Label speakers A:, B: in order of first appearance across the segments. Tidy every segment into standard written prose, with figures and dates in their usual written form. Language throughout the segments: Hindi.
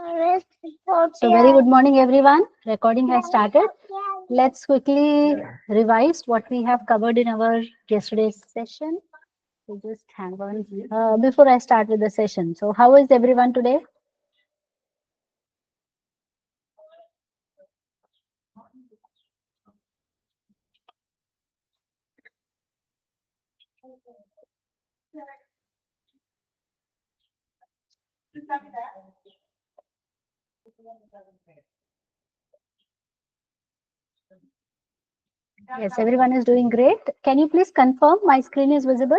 A: So very good morning everyone. Recording has started. Let's quickly revise what we have covered in our yesterday's session. So just hang on before I start with the session. So how is everyone today? Yes, everyone is doing great. Can you please confirm my screen is visible?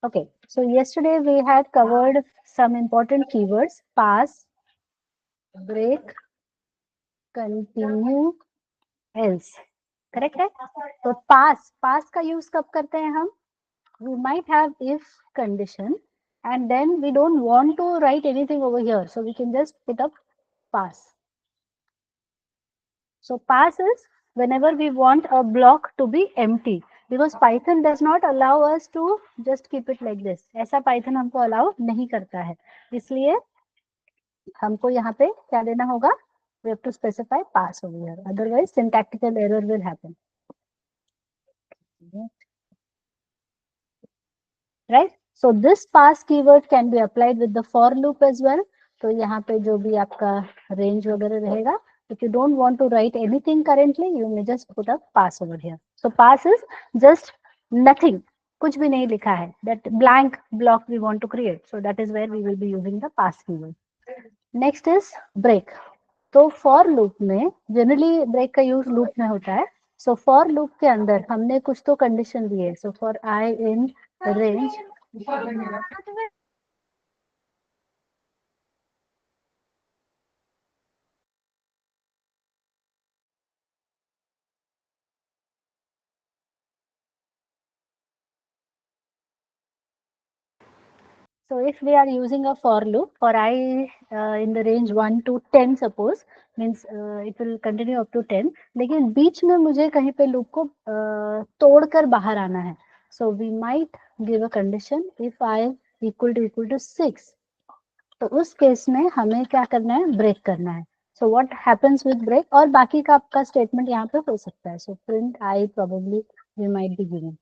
A: Okay, so yesterday we had covered some important keywords: pass, break, continue, else. Correct है? तो पास का यूज कब करते हैं हम? We might have if condition and then we don't want to write anything over here, so we can just put up pass. So pass is whenever we want a block to be empty, because Python does not allow us to just keep it like this. ऐसा Python हमको allow नहीं करता है, इसलिए हमको यहाँ पे क्या देना होगा? We have to specify pass over here, otherwise syntactical error will happen. Right? So this pass keyword can be applied with the for loop as well. तो यहाँ पे जो भी आपका range वगैरह रहेगा, if you don't want to write anything currently, you may just put a pass over here. So pass is just nothing, कुछ भी नहीं लिखा है, that blank block we want to create. So that is where we will be using the pass keyword. Next is break. तो for loop में generally break का use loop में होता है. So for loop के अंदर हमने कुछ तो condition दिए. So for I in range. So if we are using a for loop for I in the range 1 to 10 suppose, means it will continue up to 10, लेकिन बीच में मुझे कहीं पे loop को तोड़कर बाहर आना है. So we might give a condition if I equal to 6. तो उस केस में हमें क्या करना है? ब्रेक करना है. So what happens with break? और बाकी का आपका स्टेटमेंट यहाँ पे हो सकता है. So print I probably we might be giving.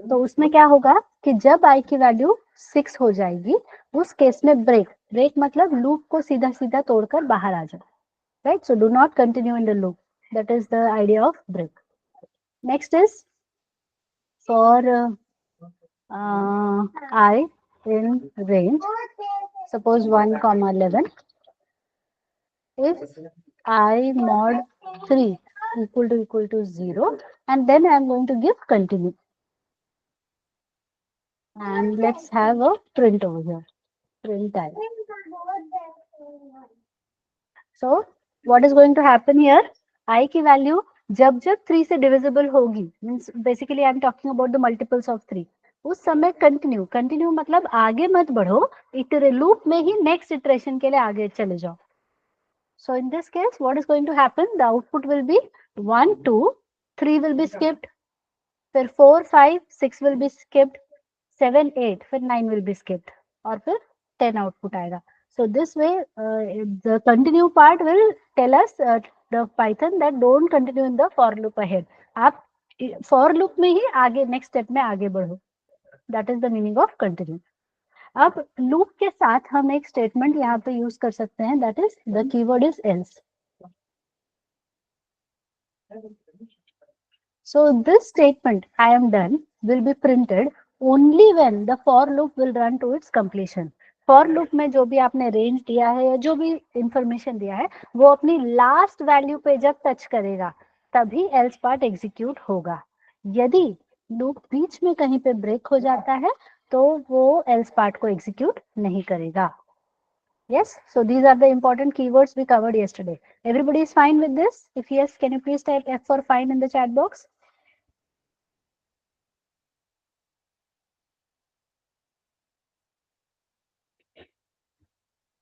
A: तो उसमें क्या होगा कि जब I की वैल्यू 6 हो जाएगी, उस केस में ब्रेक मतलब लूप को सीधा सीधा तोड़कर बाहर आ जाए. Right? So do not continue in the loop. That is the idea of break. Next is for I in range, suppose 1 comma 11, if I mod 3 equal to 0, and then I am going to give continue. And let's have a print over here. Print I. So what is going to happen here? I की value जब 3 से divisible होगी, means basically I am talking about the multiples of 3. उस समय कंटिन्यू मतलब आगे मत बढ़ो, लूप में ही नेक्स्ट इटरेशन के लिए आगे चले जाओ. So in this case, what is going to happen? The output will be 1, 2, 3 will be skipped, फिर 4, 5, 6 will be skipped, 7, 8, फिर 9 will be skipped, और फिर 10 output आएगा. So this way, the continue part will tell us the Python that don't continue in the for loop ahead. आप for loop में ही आगे next step में आगे बढ़ो. That is the meaning of continue. अब loop के साथ हम एक statement यहाँ पे use कर सकते हैं. That is the keyword is else. So this statement I am done will be printed only when the for loop will run to its completion. For loop में जो भी आपने range दिया है या जो भी information दिया है, वो अपनी last value पे जब touch करेगा, तभी else part execute होगा. यदि loop बीच में कहीं पे break हो जाता है, तो वो else part को execute नहीं करेगा. Yes, so these are the important keywords we covered yesterday. Everybody is fine with this? If yes, can you please type F for fine in the chat box?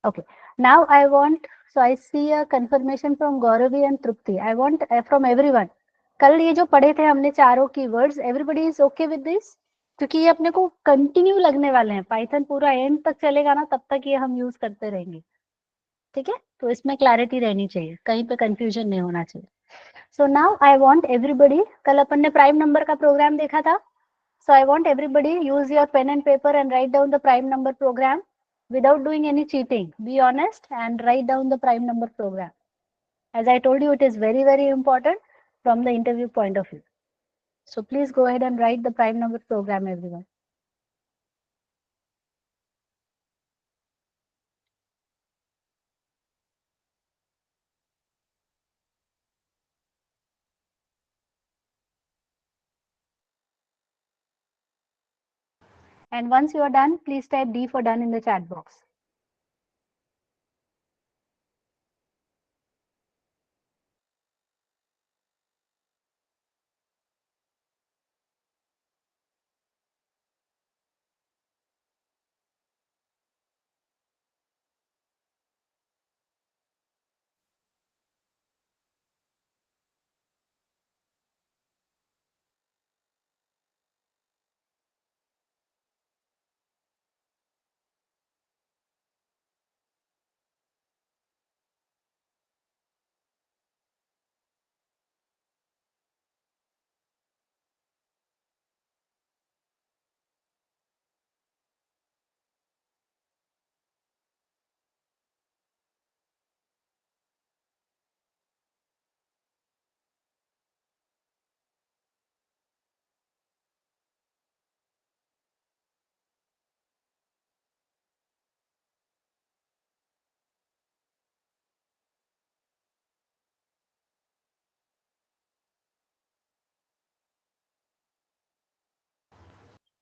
A: Okay, now I want, so I see a confirmation from Gauravi and Trupti. I want from everyone. कल ये जो पढ़े थे हमने चारों keywords, everybody is okay with this? क्योंकि ये अपने को कंटिन्यू लगने वाले हैं, पाइथन पूरा एंड तक चलेगा ना, तब तक ये हम यूज करते रहेंगे। ठीक है, तो इसमें क्लैरिटी रहनी चाहिए, कहीं पे कंफ्यूजन नहीं होना चाहिए। So now I want everybody, कल अपन ने प्राइम नंबर का प्रोग्राम देखा था, so I want everybody use your pen and paper and write down the prime number program without doing any cheating. Be honest and write down the prime number program. As I told you, it is very, very important from the interview point of view. So please go ahead and write the prime number program, everyone. And once you are done, please type D for done in the chat box.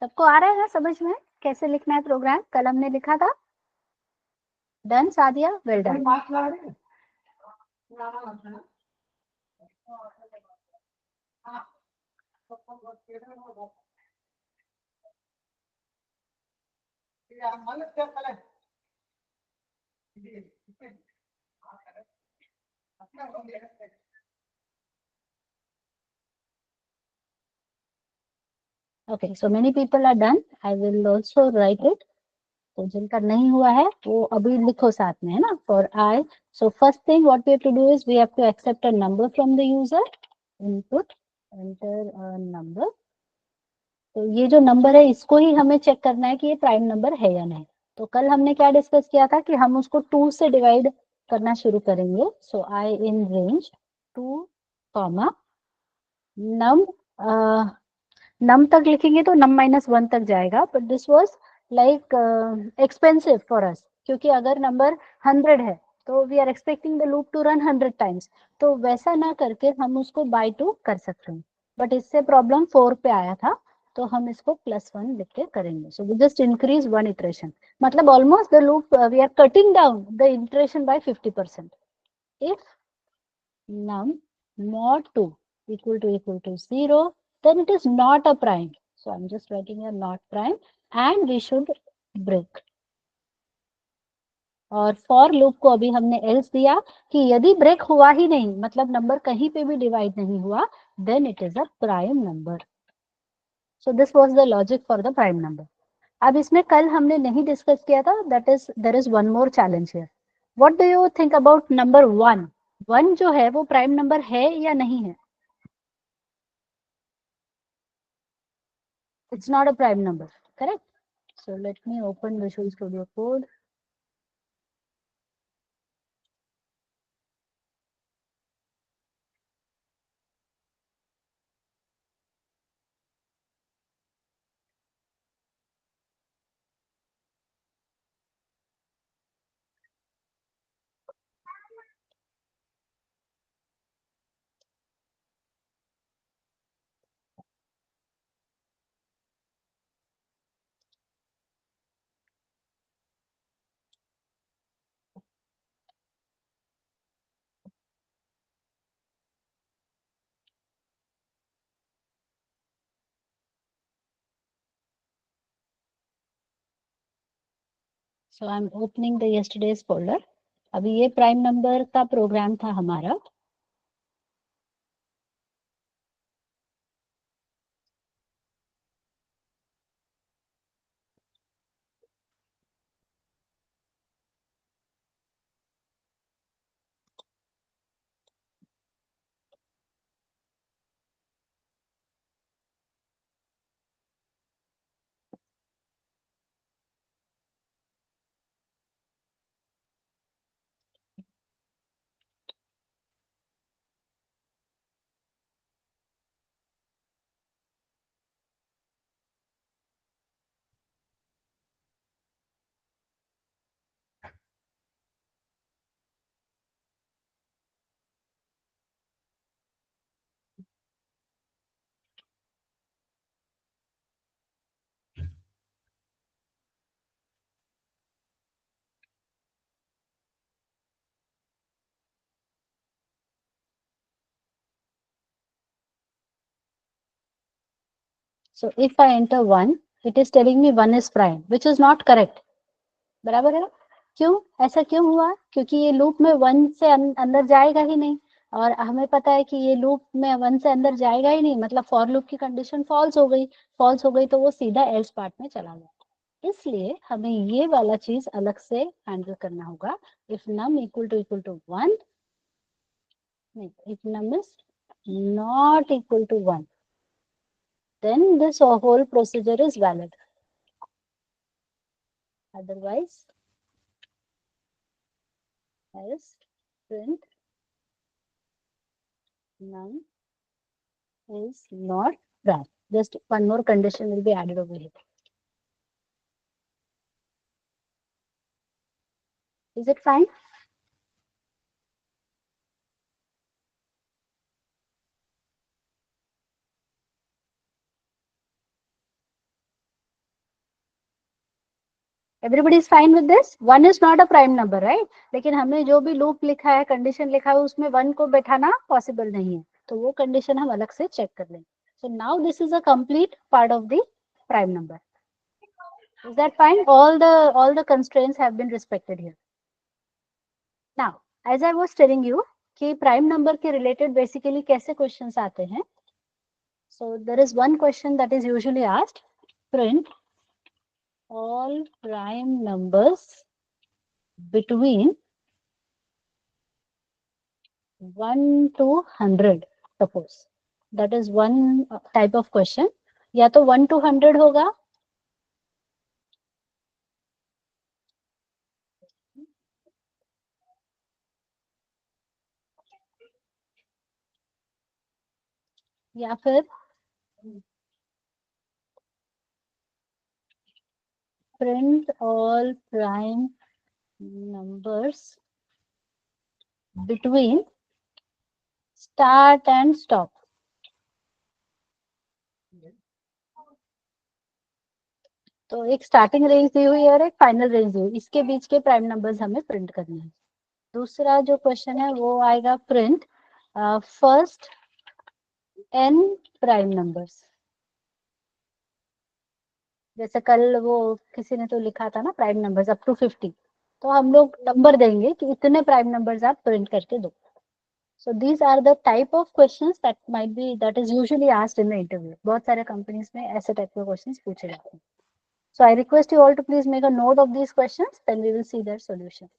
A: सबको आ रहा है ना समझ में कैसे लिखना है प्रोग्राम? कल हमने लिखा था। Done Sadia, well done. Okay, so many people are done. I will also write it. तो जिनका नहीं हुआ है वो अभी लिखो साथ में, है ना? For I, so first thing what we have to do is we have to accept a number from the user. Input, enter a number. तो ये जो नंबर है इसको ही हमें चेक करना है कि ये प्राइम नंबर है या नहीं। तो कल हमने क्या डिस्कस किया था कि हम उसको 2 से डिवाइड करना शुरू करेंगे। सो आई इन रेंज 2, नम नम तक लिखेंगे तो नम -1 तक जाएगा, but this was like expensive for us, क्योंकि अगर नंबर 100 है तो we are expecting the loop to run 100 times, तो वैसा ना करके हम उसको बाय 2 कर सकते हैं। बट इससे प्रॉब्लम 4 पे आया था, तो हम इसको +1 लिख के करेंगे। So we just increase 1 iteration, मतलब almost the loop we are cutting down the iteration by 50%। If num mod 2 equal to 0, then it is not a prime. So I'm just writing a not prime and we should break. और फॉर लूप को अभी हमने एल्स दिया कि यदि ब्रेक हुआ ही नहीं, मतलब नंबर कहीं पे भी डिवाइड नहीं हुआ, then it is a prime number. So this was the logic for the prime number. अब इसमें कल हमने नहीं डिस्कस किया था, that is there is one more challenge here. What do you think about number 1? 1 जो है वो प्राइम नंबर है या नहीं है? It's not a prime number, correct? So let me open Visual Studio Code. So I'm opening the yesterday's folder. अभी ये प्राइम नंबर का प्रोग्राम था हमारा। So if I enter 1, it is telling me 1 is prime, which is not correct. बराबर है ना? क्यों ऐसा क्यों हुआ? क्योंकि ये लूप में 1 से अंदर जाएगा ही नहीं, और हमें पता है कि ये लूप में 1 से अंदर जाएगा ही नहीं, मतलब फॉर लूप की कंडीशन फॉल्स हो गई। फॉल्स हो गई तो वो सीधा एल्स पार्ट में चला गया। इसलिए हमें ये वाला चीज अलग से हैंडल करना होगा। इफ नम इक्वल टू 1, नहीं, if num is not equal to 1, then this whole procedure is valid. Otherwise, else print num is not prime. Just one more condition will be added over here. Is it fine? Everybody is fine with this? 1 is not a prime number, right? लेकिन हमें जो भी लूप लिखा है, कंडीशन लिखा है, उसमें 1 को बैठाना पॉसिबल नहीं है, तो वो कंडीशन हम अलग से चेक कर लेंगे. So now this is a complete part of the prime number. Is that fine? All the constraints have been respected here. Now, as I was telling you कि prime number के related basically कैसे questions आते हैं. So there is one question that is usually asked: print all prime numbers between 1 to 100. Suppose that is one type of question. या तो 1 to 100 होगा, या फिर print all prime numbers between start and stop. तो एक स्टार्टिंग रेंज दी हुई है और एक फाइनल रेंज दी हुई, इसके बीच के प्राइम नंबर्स हमें प्रिंट करने हैं. दूसरा जो क्वेश्चन है वो आएगा print first n prime numbers. जैसे कल वो किसी ने तो लिखा था ना प्राइम नंबर्स अप टू 50, तो हम लोग नंबर देंगे कि इतने प्राइम नंबर्स आप प्रिंट करके दो. So these are the type of questions that is usually asked in the interview. बहुत सारे कंपनीज में ऐसे टाइप के क्वेश्चंस पूछे जाते हैं. So I request you all to please make a note of these questions, then we will see their solution.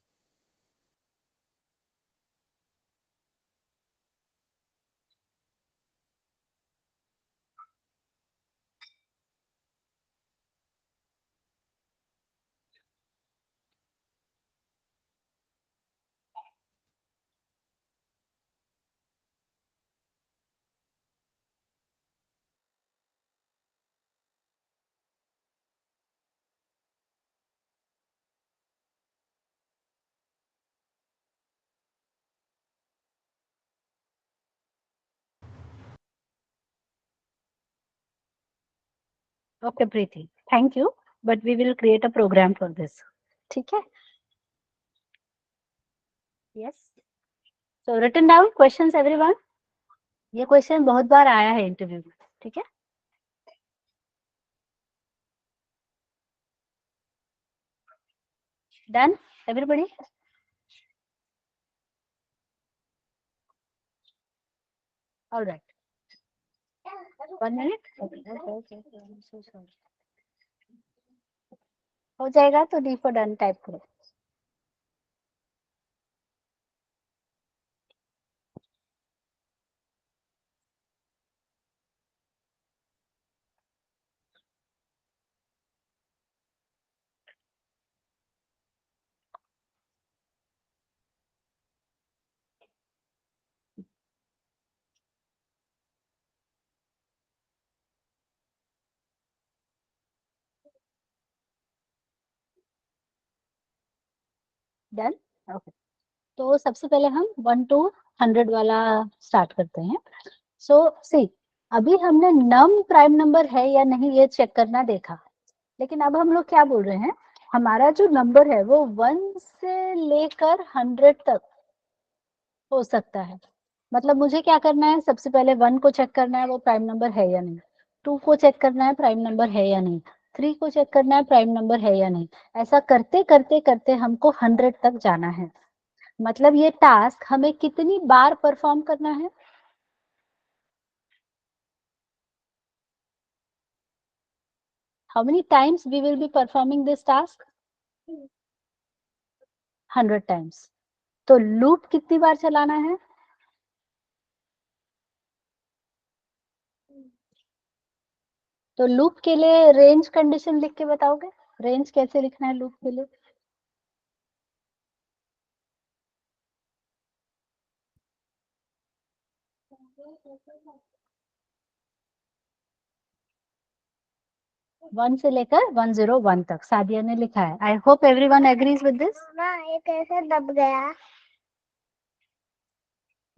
A: Okay, Preeti. Thank you. But we will create a program for this. ठीक है? Yes. So written down questions everyone. ये क्वेश्चन बहुत बार आया है इंटरव्यू में. ठीक है? Done? Everybody? All right. 1 minute. Okay. I'm so sorry. हो जाएगा तो D for done टाइप करो. Done? Okay. तो सबसे पहले हम 1 to 100 वाला स्टार्ट करते हैं. सो सी, अभी हमने नम प्राइम नंबर है या नहीं ये चेक करना देखा, लेकिन अब हम लोग क्या बोल रहे हैं, हमारा जो नंबर है वो 1 से लेकर 100 तक हो सकता है. मतलब मुझे क्या करना है, सबसे पहले 1 को चेक करना है वो प्राइम नंबर है या नहीं. 2 को चेक करना है प्राइम नंबर है या नहीं, 3 को चेक करना है प्राइम नंबर है या नहीं। ऐसा करते करते करते हमको 100 तक जाना है। मतलब ये टास्क हमें कितनी बार परफॉर्म करना है? How many times we will be performing this task? 100 times. तो लूप कितनी बार चलाना है? तो लूप के लिए रेंज कंडीशन लिख के बताओगे? रेंज कैसे लिखना है लूप के लिए? वन से लेकर 101 तक सादिया ने लिखा है। I hope everyone agrees with this.
B: ये कैसे दब गया?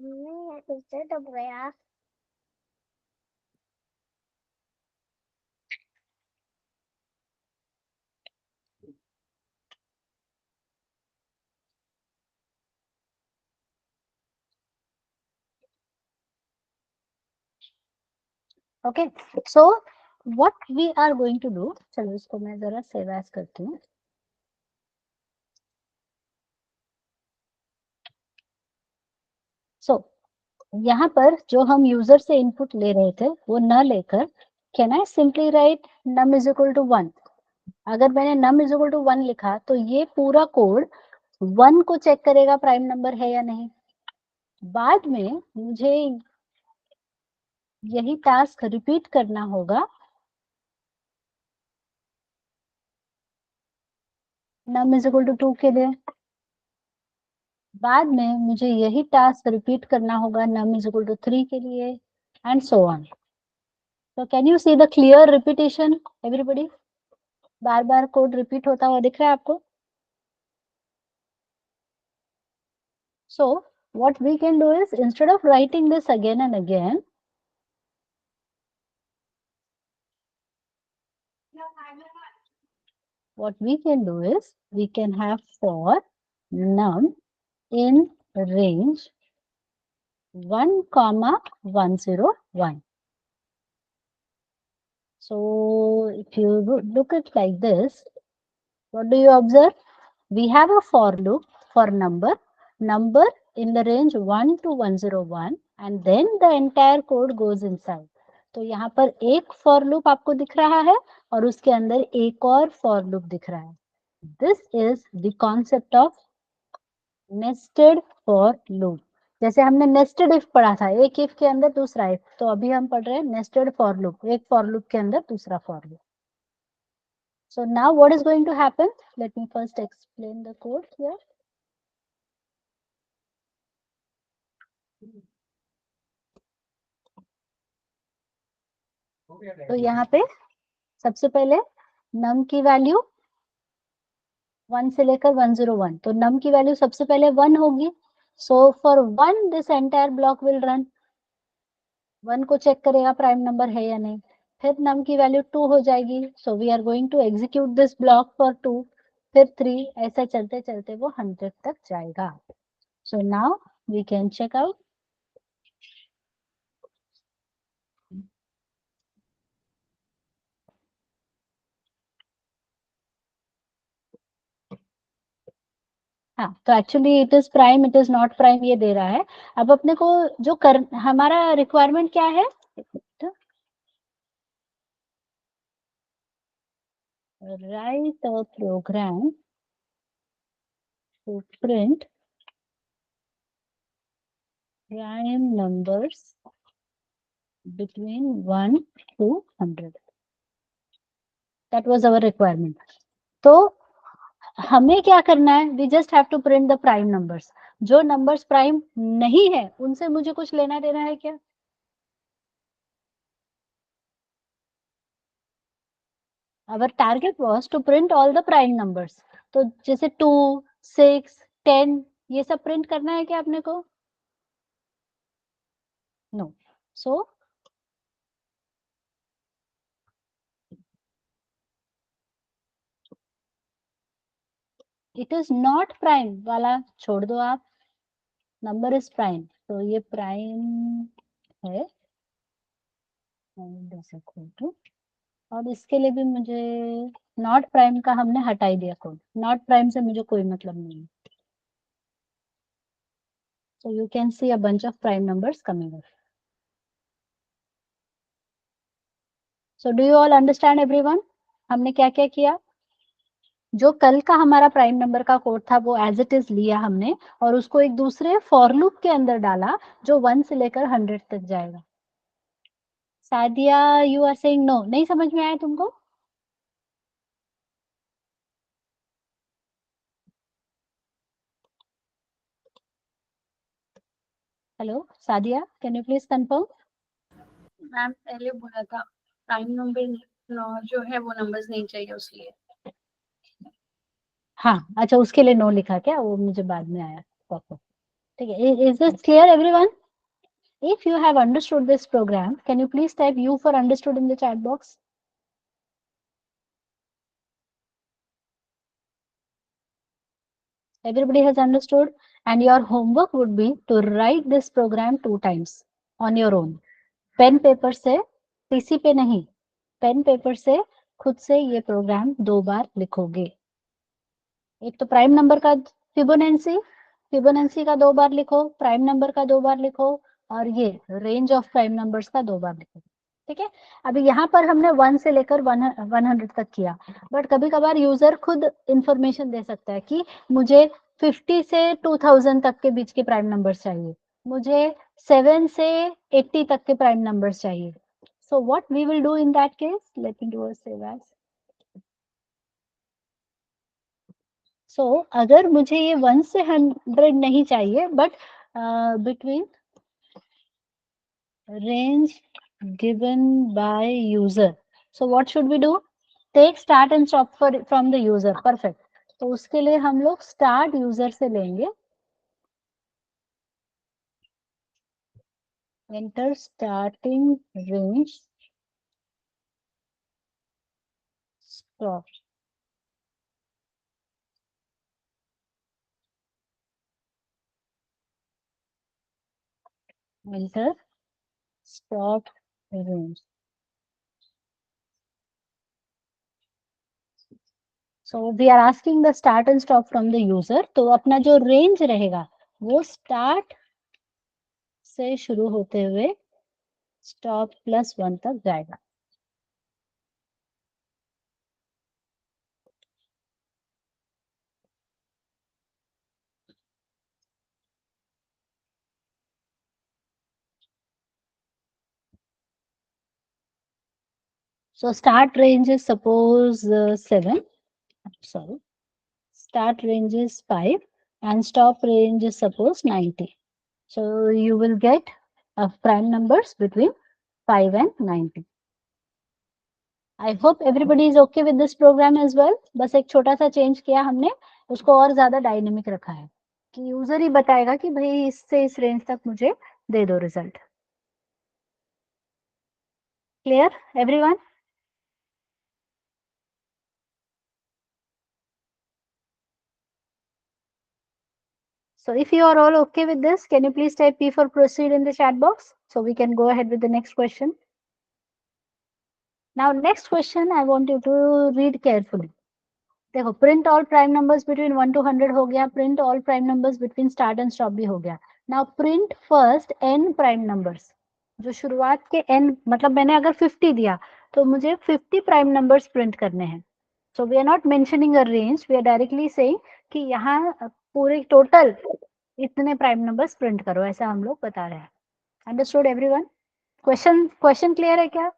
B: ये कैसे दब गया?
A: Okay, so what we are going to do, चलो इसको मैं जरा सेव एज करती हूँ। सो यहाँ पर जो हम यूजर से इनपुट ले रहे थे वो न लेकर, can I simply write num is equal to 1? अगर मैंने num इज इक्वल टू 1 लिखा तो ये पूरा कोड 1 को चेक करेगा प्राइम नंबर है या नहीं। बाद में मुझे यही टास्क रिपीट करना होगा num इज इक्वल टू 2 के लिए। बाद में मुझे यही टास्क रिपीट करना होगा num इज इक्वल टू 3 के लिए, and so on. So can you see the clear repetition, everybody? Bar bar code repeat होता हुआ दिख रहा है आपको? So what we can do is, instead of writing this again and again, what we can do is we can have for num in range 1 comma 101. So if you look at like this, what do you observe? We have a for loop for number in the range 1 to 101, and then the entire code goes inside. तो यहाँ पर एक for loop आपको दिख रहा है और उसके अंदर एक और for loop दिख रहा है। This is the concept of nested for loop. जैसे हमने nested if पढ़ा था, एक if के अंदर दूसरा if, तो अभी हम पढ़ रहे हैं nested for loop, एक for loop के अंदर दूसरा for loop. So now what is going to happen? Let me first explain the code here. तो यहाँ पे सबसे पहले num की वैल्यू 1 से लेकर 101, तो num की वैल्यू सबसे पहले 1 होगी। So for 1 this entire block will run, 1 को चेक करेगा प्राइम नंबर है या नहीं। फिर num की वैल्यू 2 हो जाएगी, so we are going to execute this block for 2, फिर 3, ऐसा चलते चलते वो 100 तक जाएगा। So now we can check out. हाँ, तो actually it is prime, it is not prime, ये दे रहा है। अब अपने को जो हमारा रिक्वायरमेंट क्या है? write a program to print prime numbers between 1 to 100. That was our requirement. तो हमें क्या करना है? We just have to print the prime numbers. जो numbers prime नहीं है उनसे मुझे कुछ लेना देना है क्या? Our target was to print all the prime numbers. तो जैसे 2, 6, 10 ये सब प्रिंट करना है क्या अपने को? No. So it is not prime वाला छोड़ दो आप, नंबर इज प्राइम, तो ये प्राइम है, और इसके लिए भी मुझे नॉट प्राइम का हमने हटा ही दिया कोड, नॉट प्राइम से मुझे कोई मतलब नहीं है. So you can see a bunch of prime numbers coming up. So do you all understand everyone? हमने क्या क्या किया? जो कल का हमारा प्राइम नंबर का कोड था वो एज इट इज लिया हमने और उसको एक दूसरे फॉर लूप के अंदर डाला जो 1 से लेकर 100 तक जाएगा. Sadia, you are saying no, नहीं समझ में आया तुमको? Hello Sadia, can you please confirm?
C: Ma'am पहले बोला था प्राइम नंबर जो है वो नंबर्स नहीं चाहिए उसके लिए.
A: हाँ, अच्छा उसके लिए नो लिखा क्या? वो मुझे बाद में आया. ठीक है. Is this clear everyone? If you have understood this program, can you please type U for understood in the chat box? Everybody has understood, and your homework would be to write this program 2 times on your own. Pen paper से, पीसी पे नहीं, पेन पेपर से खुद से ये प्रोग्राम 2 बार लिखोगे. एक तो प्राइम नंबर का फिबोनाची, फिबोनाची का 2 बार लिखो, प्राइम नंबर का 2 बार लिखो और ये रेंज ऑफ प्राइम नंबर्स का 2 बार लिखो. ठीक है. अभी यहाँ पर हमने 1 से लेकर 100 तक किया, बट कभी कभार यूजर खुद इंफॉर्मेशन दे सकता है कि मुझे 50 से 2000 तक के बीच के प्राइम नंबर्स चाहिए, मुझे 7 से 80 तक के प्राइम नंबर्स चाहिए. So what we will do in that case, let me do a save as. So अगर मुझे ये 1 से 100 नहीं चाहिए but between range given by user, so what should we do? Take start and stop from the user. Perfect. तो उसके लिए हम लोग start user से लेंगे. Enter starting range, stop. Enter stop range. So we are asking the start and stop from the user. तो अपना जो range रहेगा वो start से शुरू होते हुए stop +1 तक जाएगा. So start range is suppose 7. Sorry. Start range is 5 and stop range is suppose 90. So you will get prime numbers between 5 and 90. I hope everybody is okay with this program as well. बस एक छोटा सा चेंज किया हमने, उसको और ज्यादा डायनेमिक रखा है कि यूजर ही बताएगा कि भाई इससे इस रेंज तक मुझे दे दो result. Clear everyone? So if you are all okay with this, can you please type P for proceed in the chat box so we can go ahead with the next question. Now next question I want you to read carefully. देखो, print all prime numbers between 1 to 100 हो गया, print all prime numbers between start and stop भी हो गया. Now print first n prime numbers. जो शुरुआत के n, मतलब मैंने अगर 50 दिया तो मुझे 50 prime numbers print करने हैं. So we are not mentioning a range, we are directly saying कि यहाँ पूरे टोटल इतने प्राइम नंबर्स प्रिंट करो, ऐसा हम लोग बता रहे हैं. Understood everyone? क्वेश्चन क्लियर है क्या?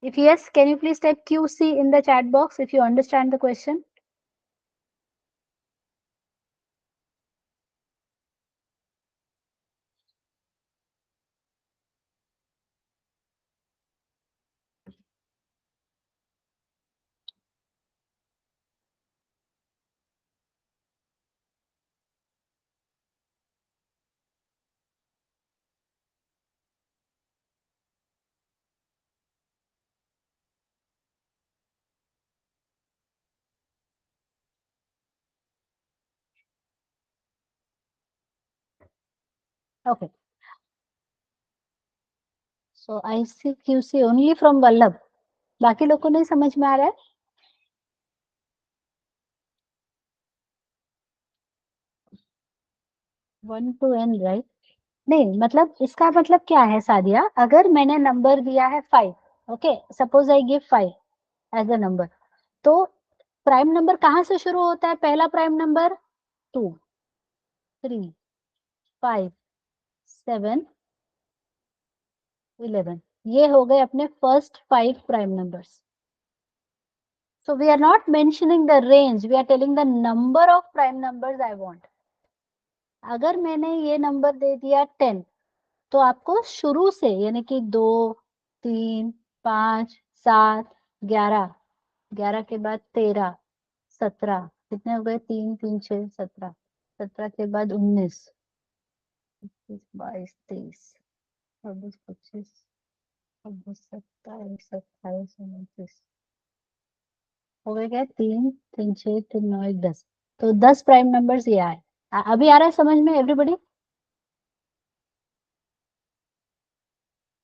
A: If yes, can you please type QC in the chat box if you understand the question? Okay. So ICQC only from Vallabh, बाकी लोग को नहीं समझ में आ रहा है? One two N right? नहीं, मतलब इसका मतलब क्या है सादिया, अगर मैंने नंबर दिया है 5, okay, suppose I give 5 as a number, तो प्राइम नंबर कहाँ से शुरू होता है? पहला प्राइम नंबर 2, 3, 5, 7, 11, ये हो गए अपने first 5 prime numbers. So we are not mentioning the range, we are telling the number of prime numbers I want. अगर मैंने ये नंबर दे दिया 10, तो आपको शुरू से यानी कि 2, 3, 5, 7, 11, 11 के बाद 13, 17, कितने हो गए? 3, 3, 6, 17, 17 के बाद 19, 21, 22, 23, 24, 25, 26, 27, 28, 29, हो गए क्या? 3, 3, 6, 3, 9, 10, तो 10 प्राइम नंबर्स ये आए. अभी आ रहा है समझ में एवरीबॉडी?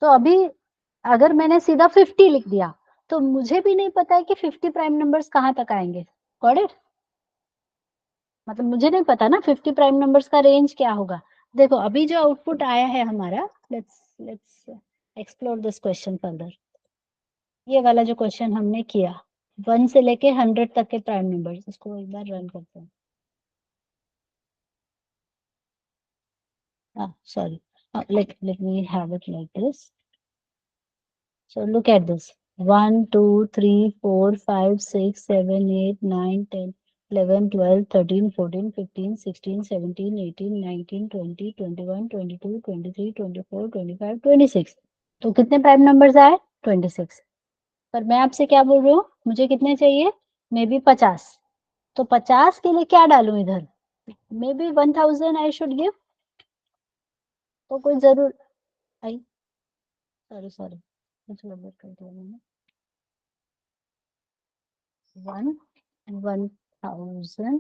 A: तो अभी अगर मैंने सीधा 50 लिख दिया, तो मुझे भी नहीं पता है कि 50 प्राइम नंबर्स कहाँ तक आएंगे. Got it? मतलब मुझे नहीं पता ना 50 प्राइम नंबर्स का रेंज क्या होगा. देखो अभी जो आउटपुट आया है हमारा, let's explore this question further. ये वाला जो क्वेश्चन हमने किया 1 से लेके 100 तक के प्राइम नंबर्स, इसको एक बार रन करते हैं. Sorry, let me have it like this. So look at this. 1, 2, 3, 4, 5, 6, 7, 8, 9, 10, 11, 12, 13, 14, 15, 16, 17, 18, 19, 20, 21, 22, 23, 24, 25, 26. तो कितने प्राइम नंबर्स आए? 26. पर मैं आपसे क्या बोल रही हूँ, मुझे कितने चाहिए? May be 50. तो 50 के लिए क्या डालूं इधर? May be 1000 I should give. तो कोई जरूर आई, सॉरी सॉरी, कुछ गड़बड़ कर दिया मैंने. 1000.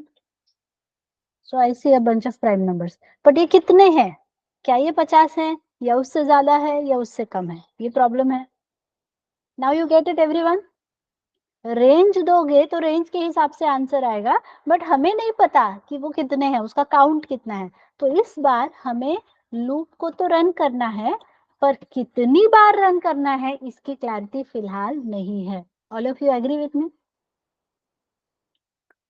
A: So I see a bunch of prime numbers. But ये कितने हैं? क्या ये 50 हैं या उससे ज्यादा है या उससे कम है? ये प्रॉब्लम है. Now you get it everyone? Range दोगे तो रेंज के हिसाब से आंसर आएगा, बट हमें नहीं पता कि वो कितने हैं, उसका काउंट कितना है. तो इस बार हमें लूप को तो रन करना है, पर कितनी बार रन करना है इसकी क्लैरिटी फिलहाल नहीं है. All of you agree with me?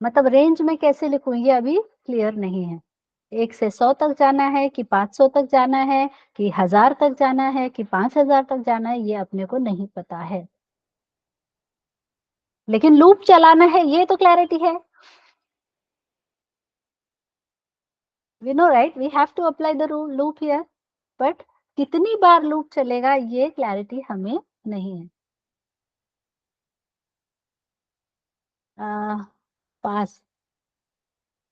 A: मतलब रेंज में कैसे लिखूं ये अभी क्लियर नहीं है. 1 से 100 तक जाना है कि 500 तक जाना है कि 1000 तक जाना है कि 5000 तक जाना है, ये अपने को नहीं पता है. लेकिन लूप चलाना है ये तो क्लैरिटी है. we know right, we have to apply the loop here, but कितनी बार लूप चलेगा ये क्लैरिटी हमें नहीं है. पास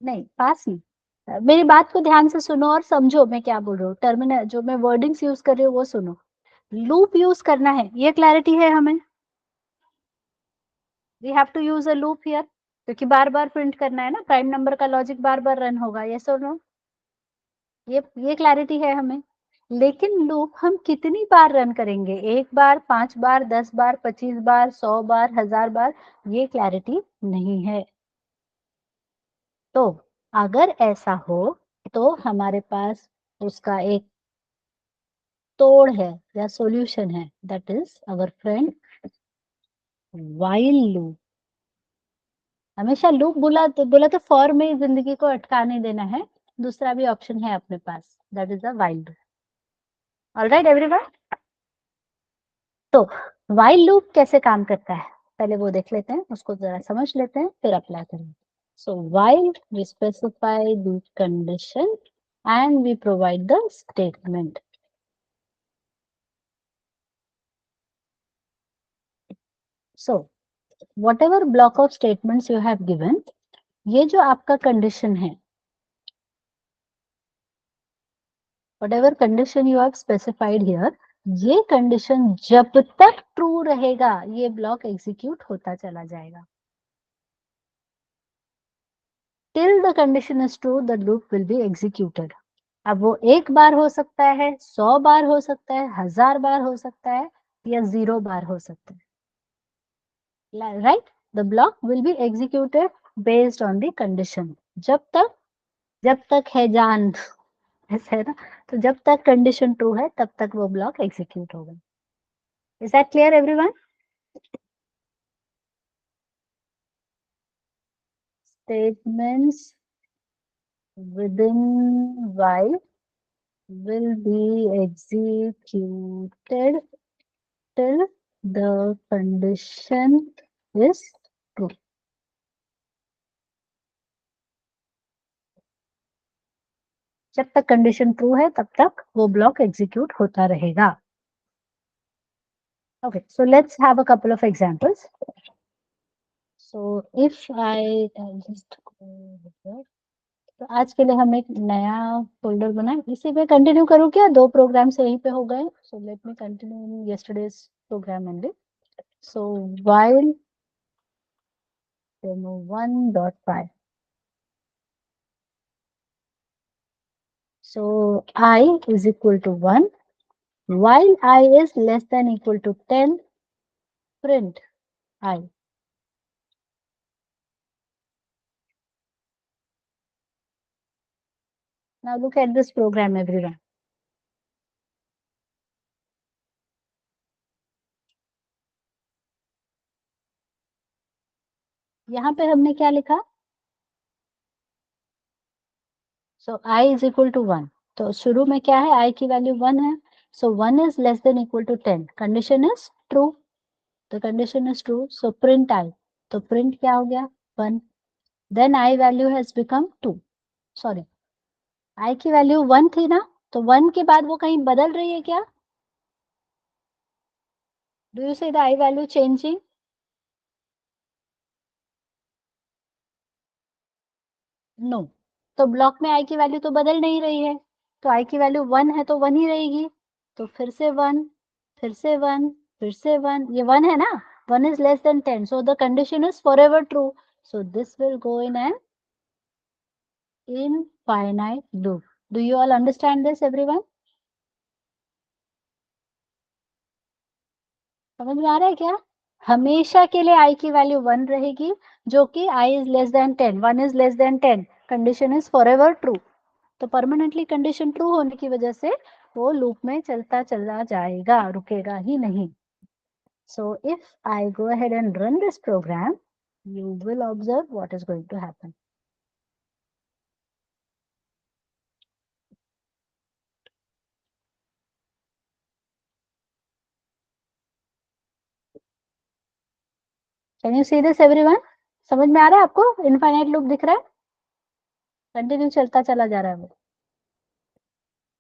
A: नहीं, पास नहीं. मेरी बात को ध्यान से सुनो और समझो मैं क्या बोल रही हूँ. टर्मिनल जो मैं वर्डिंग्स यूज कर रही हूँ वो सुनो. लूप यूज करना है ये क्लैरिटी है हमें. We have to use a loop here, क्योंकि बार बार प्रिंट करना है ना, प्राइम नंबर का लॉजिक बार बार रन होगा. यस और नो? ये क्लैरिटी है हमें. लेकिन लूप हम कितनी बार रन करेंगे? 1 बार, 5 बार, 10 बार, 25 बार, 100 बार, 1000 बार, ये क्लैरिटी नहीं है. तो अगर ऐसा हो तो हमारे पास उसका एक तोड़ है या सॉल्यूशन है, that is our friend while loop. हमेशा लूप बोला तो फॉर में जिंदगी को अटका नहीं देना है. दूसरा भी ऑप्शन है अपने पास, that is a while loop. Alright everyone? तो व्हाइल लूप कैसे काम करता है पहले वो देख लेते हैं, उसको जरा समझ लेते हैं फिर अप्लाई करेंगे. So while we specify the condition and we provide the statement. So whatever block of statements you have given, ये जो आपका कंडीशन है, whatever condition you have specified here, ये कंडीशन जब तक ट्रू रहेगा ये ब्लॉक एग्जीक्यूट होता चला जाएगा. till the condition is true the loop will be executed. अब वो 1 बार हो सकता है, 100 बार हो सकता है, 1000 बार हो सकता है, या 0 बार हो सकता है, right? The block will be executed based on the condition. जब तक है जान ऐसा है ना, तो जब तक कंडीशन ट्रू है तब तक वो ब्लॉक एग्जीक्यूट होगा। Is that clear everyone? Statements within while will be executed till the condition is true. जब तक कंडीशन ट्रू है तब तक वो ब्लॉक एग्जीक्यूट होता रहेगा। Okay, so let's have a couple of examples. So if I just go here. तो आज के लिए हम एक नया फोल्डर बनाए, इसी पे कंटिन्यू करूँ क्या? 2 प्रोग्राम से यहीं पे हो गए, so let me continue in yesterday's program only. So while demo 1.5, so I is equal to 1, while I is less than equal to 10, print I. Now look at this program everyone. यहाँ पे हमने क्या लिखा? So I is equal to 1, तो शुरू में क्या है? I की वैल्यू 1 है, so 1 is less than equal to 10, condition is true, the condition is true, so print I, तो print क्या हो गया? 1, then I value has become 2, sorry, I की वैल्यू 1 थी ना, तो 1 के बाद वो कहीं बदल रही है क्या? Do you see the I value changing? No, तो ब्लॉक में आई की वैल्यू तो बदल नहीं रही है, तो आई की वैल्यू 1 है तो 1 ही रहेगी, तो फिर से 1, फिर से 1, फिर से 1, ये 1 है ना, 1 is less than 10, so the condition is forever true, so this will go in an infinite loop. Do you all understand this everyone? समझ में आ रहा है क्या? हमेशा के लिए आई की वैल्यू 1 रहेगी, जो कि I is less than 10, 1 is less than 10, condition is forever true, तो परमानेंटली कंडीशन ट्रू होने की वजह से वो लूप में चलता चला जाएगा, रुकेगा ही नहीं। So if I go ahead and run this program, you will observe what is going to happen. Can you see this everyone? समझ में आ रहा है आपको? इनफाइनाइट लूप दिख रहा है, कंटिन्यू चलता चला जा रहा है वो।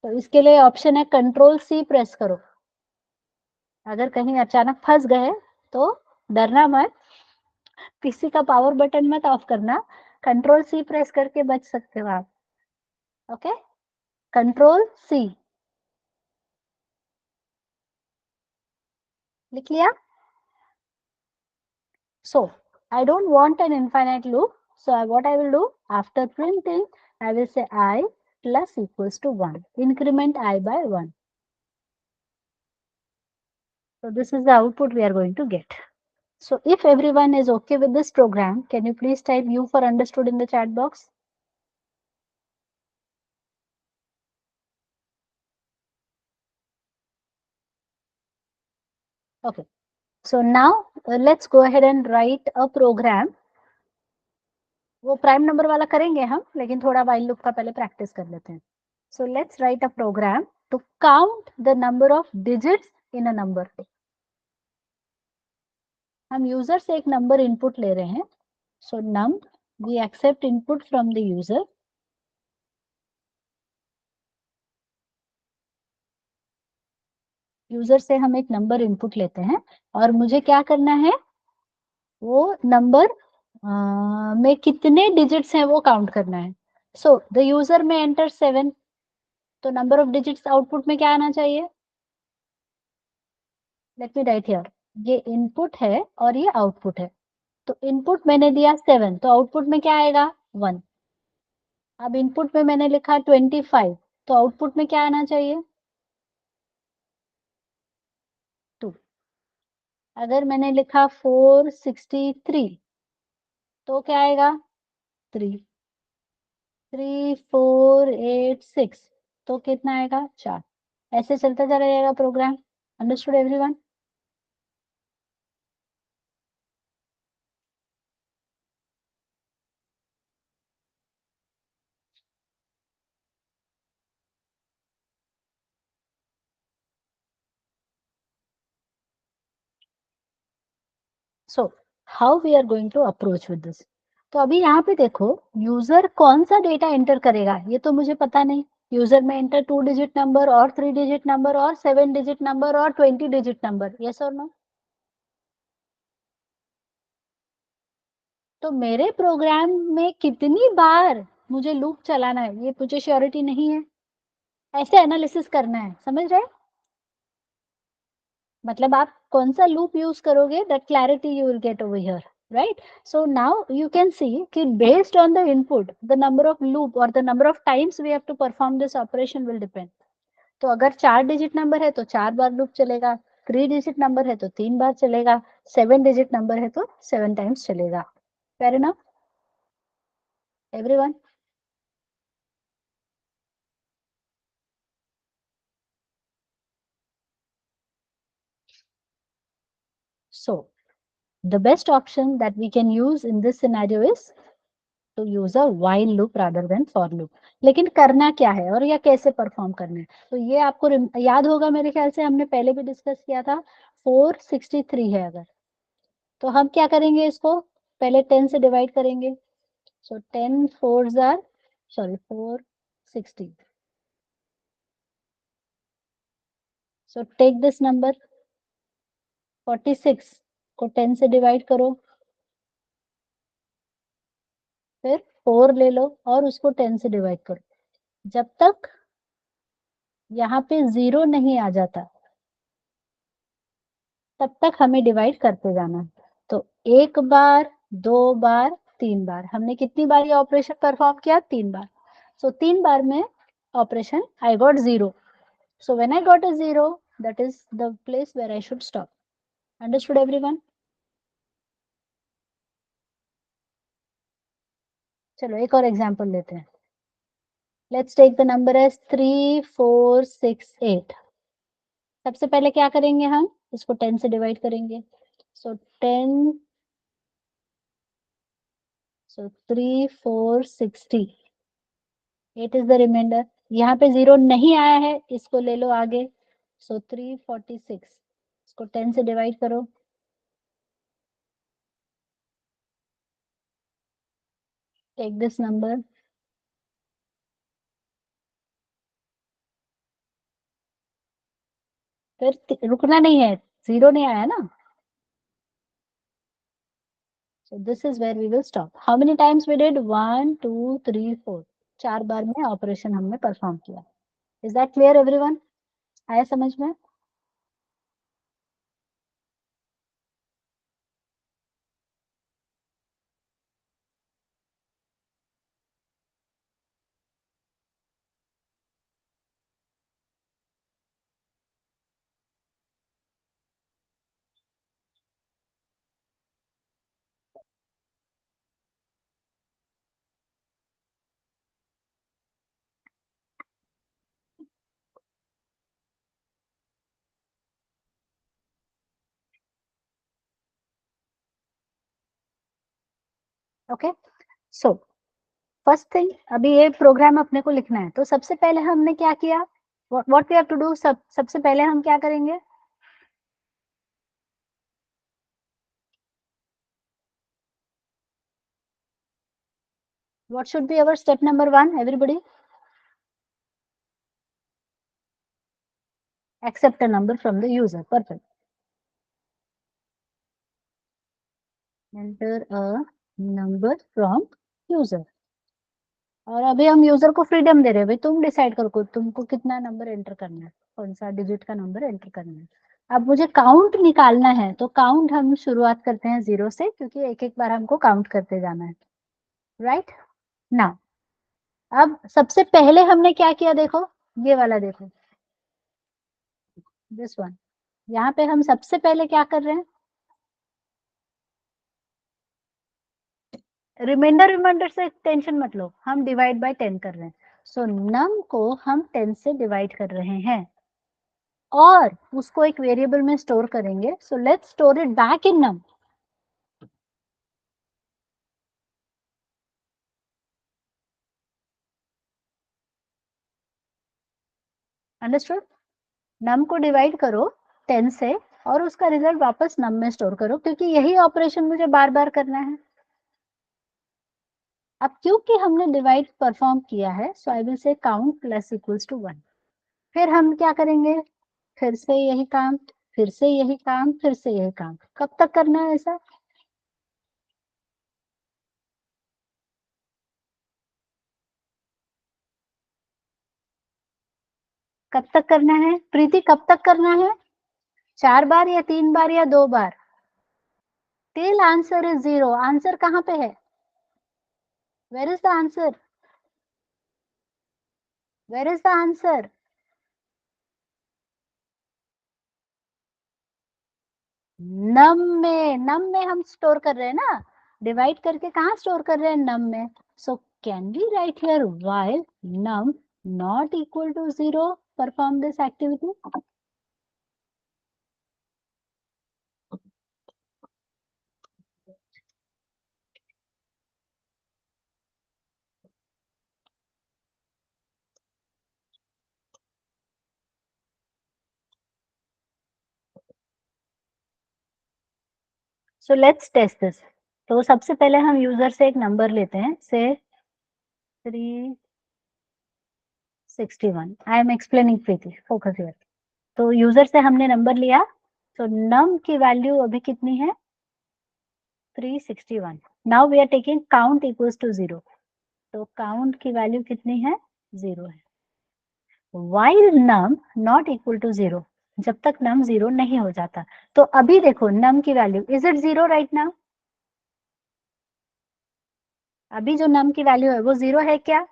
A: तो इसके लिए ऑप्शन है कंट्रोल सी प्रेस करो, अगर कहीं अचानक फंस गए तो डरना मत, पीसी का पावर बटन मत ऑफ करना, कंट्रोल सी प्रेस करके बच सकते हो आप। ओके, कंट्रोल सी लिख लिया? So I don't want an infinite loop, so what I will do, after printing I will say I plus equals to 1, increment I by 1. So this is the output we are going to get. So if everyone is okay with this program, can you please type U for understood in the chat box? Okay, so now let's go ahead and write a program. वो प्राइम नंबर वाला करेंगे हम, लेकिन थोड़ा while loop का पहले प्रैक्टिस कर लेते हैं। So let's write a program to count the number of digits in a number. हम यूजर से एक नंबर इनपुट ले रहे हैं, so num we accept input from the user, user से हम एक नंबर इनपुट लेते हैं और मुझे क्या करना है, वो नंबर में कितने डिजिट्स हैं वो काउंट करना है। सो द यूजर में एंटर 7, तो नंबर ऑफ डिजिट्स आउटपुट में क्या आना चाहिए? लेट मी राइट हियर, ये इनपुट है और ये आउटपुट है, तो इनपुट मैंने दिया 7, तो आउटपुट में क्या आएगा? 1। अब इनपुट में मैंने लिखा 25, तो आउटपुट में क्या आना चाहिए 2। अगर मैंने लिखा 463 तो क्या आएगा 3। 3 4 8 6 तो कितना आएगा 4। ऐसे चलता चला जाएगा program. Understood everyone? So how we are going to approach with this. तो अभी यहाँ पे देखो यूजर कौन सा डेटा एंटर करेगा ये तो मुझे पता नहीं। यूजर में एंटर 2 डिजिट नंबर और 3 डिजिट नंबर और 7 डिजिट नंबर और 20 डिजिट नंबर, यस और नो? तो मेरे प्रोग्राम में कितनी बार मुझे लूप चलाना है ये मुझे श्योरिटी नहीं है। ऐसे एनालिसिस करना है, समझ रहे? मतलब आप कौन सा लूप यूज करोगे that clarity you will get over here, right? So now you can see कि based on the input the number of loop or the number of times we have to perform this operation will depend। तो अगर 4 डिजिट नंबर है तो 4 बार लूप चलेगा, 3 डिजिट नंबर है तो 3 बार चलेगा, 7 डिजिट नंबर है तो 7 टाइम्स चलेगा। Fair enough everyone? So the best option that we can use in this scenario is to use a while loop rather than for loop। लेकिन करना क्या है और या कैसे परफॉर्म करना है तो ये आपको याद होगा, मेरे ख्याल से हमने पहले भी डिस्कस किया था। 463 है अगर, तो हम क्या करेंगे इसको पहले 10 से डिवाइड करेंगे। So 10 4s are sorry 460। So take this number 46 को 10 से डिवाइड करो, फिर 4 ले लो और उसको 10 से डिवाइड करो। जब तक यहाँ पे 0 नहीं आ जाता तब तक हमें डिवाइड करते जाना है। तो एक बार, 2 बार, 3 बार, हमने कितनी बार ये ऑपरेशन परफॉर्म किया 3 बार। सो 3 बार में operation I got 0। So when I got a 0 that is the place where I should stop. Understood everyone? चलो एक और एग्जांपल लेते हैं। Let's take the number as 3468। सबसे पहले क्या करेंगे हम इसको 10 से डिवाइड करेंगे। So 10 so 3460 8 is the reminder. यहाँ पे 0 नहीं आया है, इसको ले लो आगे। सो 346 इसको 10 से डिवाइड करो, टेक दिस नंबर, फिर रुकना नहीं है, 0 नहीं आया ना। So this is where we will stop. How many times we did? 1 2 3 4, 4 बार में ऑपरेशन हमने परफॉर्म किया। Is that clear everyone? आया समझ में? ओके सो फर्स्ट थिंग, अभी ये प्रोग्राम अपने को लिखना है तो सबसे पहले हमने क्या किया, what we have to do, सबसे पहले हम क्या करेंगे, what should be our step number 1 everybody? Accept a number from the user, perfect। enter a number from user। और अभी हम यूजर को फ्रीडम दे रहे हैं, भाई तुम डिसाइड करो तुमको कितना नंबर एंटर करना है, कौन सा डिजिट का नंबर एंटर करना है। अब मुझे काउंट निकालना है तो काउंट हम शुरुआत करते हैं 0 से, क्योंकि एक एक बार हमको काउंट करते जाना है, राइट ना। अब सबसे पहले हमने क्या किया देखो, ये वाला देखो, दिस वन। यहाँ पे हम सबसे पहले क्या कर रहे हैं, रिमाइंडर रिमाइंडर से टेंशन मत लो, हम डिवाइड बाय 10 कर रहे हैं। सो नम को हम 10 से डिवाइड कर रहे हैं और उसको एक वेरिएबल में स्टोर करेंगे। So let's store it back in num. Understood? Num को डिवाइड करो 10 से और उसका रिजल्ट वापस नम में स्टोर करो, क्योंकि यही ऑपरेशन मुझे बार बार करना है। अब क्योंकि हमने डिवाइड परफॉर्म किया है, so I will say count plus equals to 1। फिर हम क्या करेंगे, फिर से यही काम, फिर से यही काम, फिर से यही काम। कब तक करना है ऐसा? कब तक करना है प्रीति, कब तक करना है? 4 बार या 3 बार या 2 बार? Till answer is 0। आंसर कहाँ पे है? Where is the answer? Where is the answer? Num में हम स्टोर कर रहे हैं ना, डिवाइड करके कहाँ स्टोर कर रहे हैं? नम में। So can we write here while num not equal to 0 perform this activity? So let's test this. तो सबसे पहले हम यूजर से एक नंबर लेते हैं, से 361। I am explaining Preeti, focus here. तो यूजर से हमने नंबर लिया, तो नम की वैल्यू अभी कितनी है? 361। Now we are taking count equals to 0। तो काउंट की वैल्यू कितनी है? 0 है। While num not equal to 0, जब तक नम 0 नहीं हो जाता। तो अभी देखो नम की value, is it 0 right now? अभी जो नम की वैल्यू है वो 0 है क्या?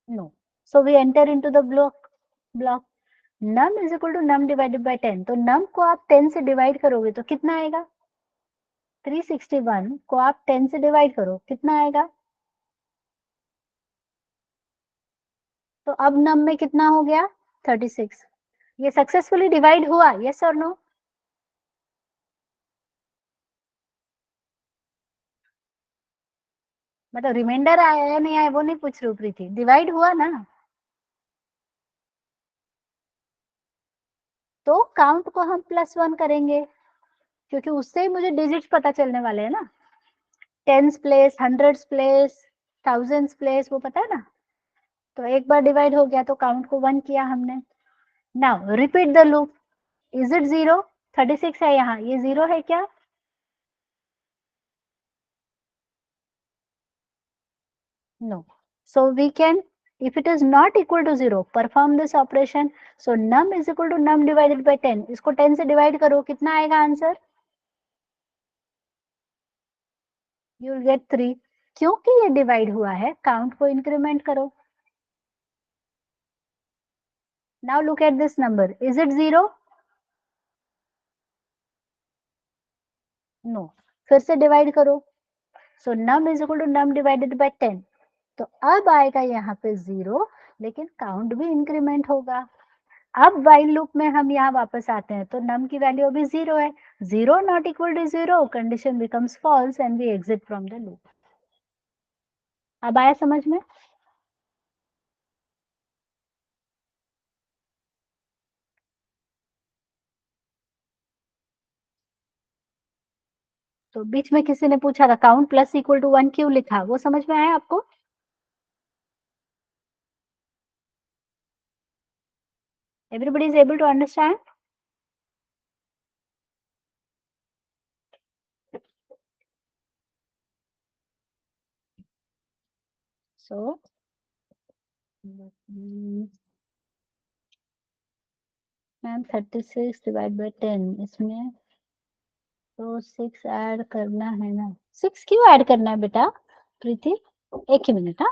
A: No. So we enter into the block num is equal to num divided by 10। तो num को आप 10 से डिवाइड करोगे तो कितना आएगा? 361 को आप 10 से डिवाइड करो, कितना आएगा? तो अब num में कितना हो गया? 36। ये सक्सेसफुली डिवाइड हुआ, यस और नो? मतलब रिमाइंडर आया या नहीं आया वो नहीं पूछ रही हूँ प्रीति, डिवाइड हुआ ना? तो काउंट को हम +1 करेंगे, क्योंकि उससे ही मुझे डिजिट्स पता चलने वाले हैं ना। Tens place, hundreds place, thousands place, वो पता है ना। तो एक बार डिवाइड हो गया तो काउंट को 1 किया हमने। Now repeat the loop. Is it 0? 36 है यहाँ, ये 0 है क्या? No. So we can, if it is not equal to 0, perform this operation. So num is equal to num divided by 10. इसको 10 से डिवाइड करो, कितना आएगा आंसर? You will get 3। क्योंकि ये डिवाइड हुआ है, काउंट को इंक्रीमेंट करो। Now look at this number. Is it 0? No. फिर से डिवाइड करो। So num is equal to num divided by 10। तो अब आएगा यहाँ पे 0, लेकिन काउंट भी इंक्रीमेंट होगा। अब वाइल लूप में हम यहाँ वापस आते हैं, तो नम की वैल्यू अभी 0 है। 0 not equal to 0, condition becomes false and we exit from the loop. अब आया समझ में? तो बीच में किसी ने पूछा था काउंट प्लस इक्वल टू 1 क्यों लिखा, वो समझ में आया आपको? Everybody is able to understand? So ma'am 36 divide by 10, इसमें तो 6 ऐड करना है ना। 6 क्यों ऐड करना है बेटा प्रीति? एक ही मिनट। हाँ,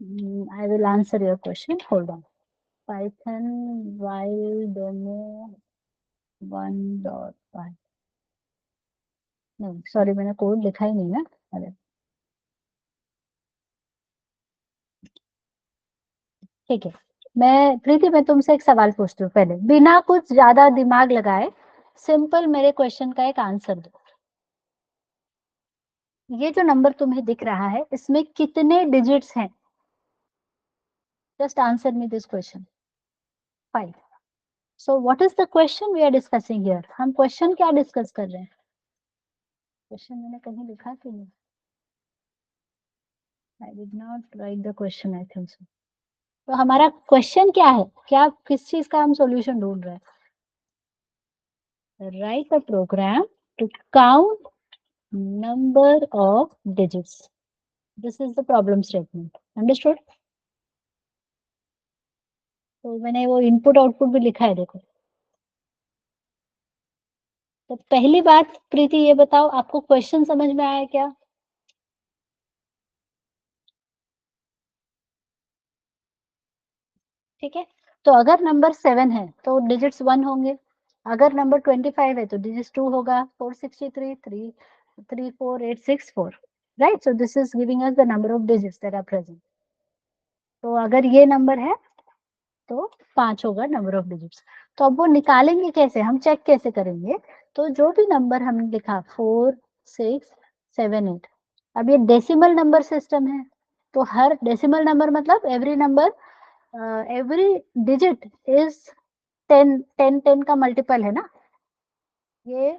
A: I will answer your question. Hold on. Python while demo 1.5. नहीं सॉरी, मैंने कोड लिखा ही नहीं ना. अरे ठीक है. मैं प्रीति, मैं तुमसे एक सवाल पूछती हूँ पहले, बिना कुछ ज्यादा दिमाग लगाए सिंपल मेरे क्वेश्चन का एक आंसर दो. ये जो नंबर तुम्हें दिख रहा है इसमें कितने डिजिट्स हैं? Just answer me this question. 5. So what is the question we are discussing here? हम क्वेश्चन क्या डिस्कस कर रहे हैं? क्वेश्चन मैंने कहीं लिखा कि नहीं? I did not write the question, I think so. तो हमारा क्वेश्चन क्या है? क्या किस चीज का हम सॉल्यूशन ढूंढ रहे हैं? Write a program to count number of digits. This is the problem statement. Understood? तो मैंने वो इनपुट आउटपुट भी लिखा है, देखो. तो पहली बात प्रीति ये बताओ, आपको क्वेश्चन समझ में आया क्या? ठीक है. तो अगर नंबर 7 है तो डिजिट्स 1 होंगे. अगर नंबर 25 है तो डिजिट्स 2 होगा. 463, 334, 864. Right. So this is giving us the number of digits that are present. तो अगर ये नंबर है तो 5 होगा नंबर ऑफ डिजिट्स. तो अब वो निकालेंगे कैसे, हम चेक कैसे करेंगे? तो जो भी नंबर हमने लिखा 4, 6, 7, 8, अब ये डेसिमल नंबर सिस्टम है. तो हर डेसिमल नंबर मतलब एवरी डिजिट इज 10. 10 10 का मल्टीपल है ना. ये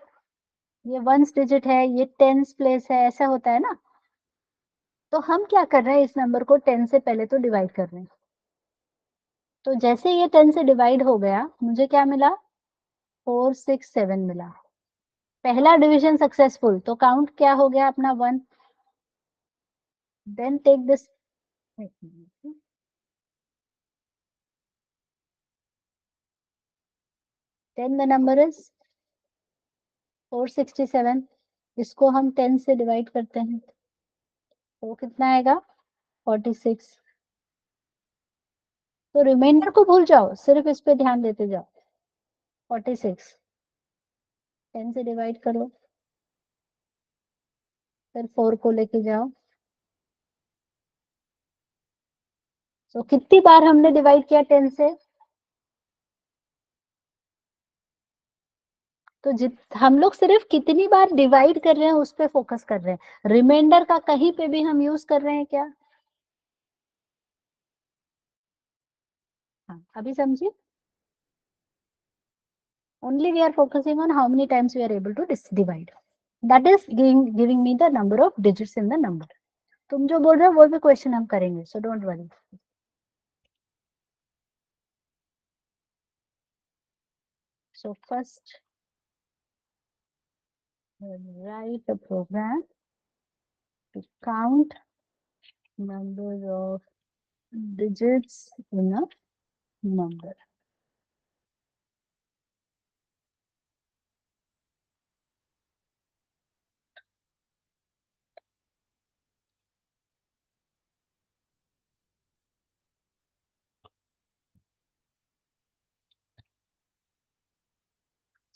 A: ये वंस डिजिट है, ये टेंस प्लेस है, ऐसा होता है ना. तो हम क्या कर रहे हैं, इस नंबर को 10 से पहले तो डिवाइड कर रहे हैं. तो जैसे ये 10 से डिवाइड हो गया, मुझे क्या मिला? 467 मिला. पहला डिवीजन सक्सेसफुल. तो काउंट क्या हो गया अपना? 1. Then take this. Then the number is 467. इसको हम 10 से डिवाइड करते हैं तो कितना आएगा? 46. तो रिमाइंडर को भूल जाओ, सिर्फ इस पे ध्यान देते जाओ. 46 10 से डिवाइड करो, फिर 4 को लेके जाओ. तो कितनी बार हमने डिवाइड किया 10 से? तो जित हम लोग सिर्फ कितनी बार डिवाइड कर रहे हैं उस पे फोकस कर रहे हैं. रिमाइंडर का कहीं पे भी हम यूज कर रहे हैं क्या? हाँ, अभी समझिए. only we are focusing on how many times we are able to divide. That is giving me the number of digits in the number. तुम जो बोल रहे हो वो भी क्वेश्चन हम करेंगे, so don't worry. So first write a program to count number of digits in a number.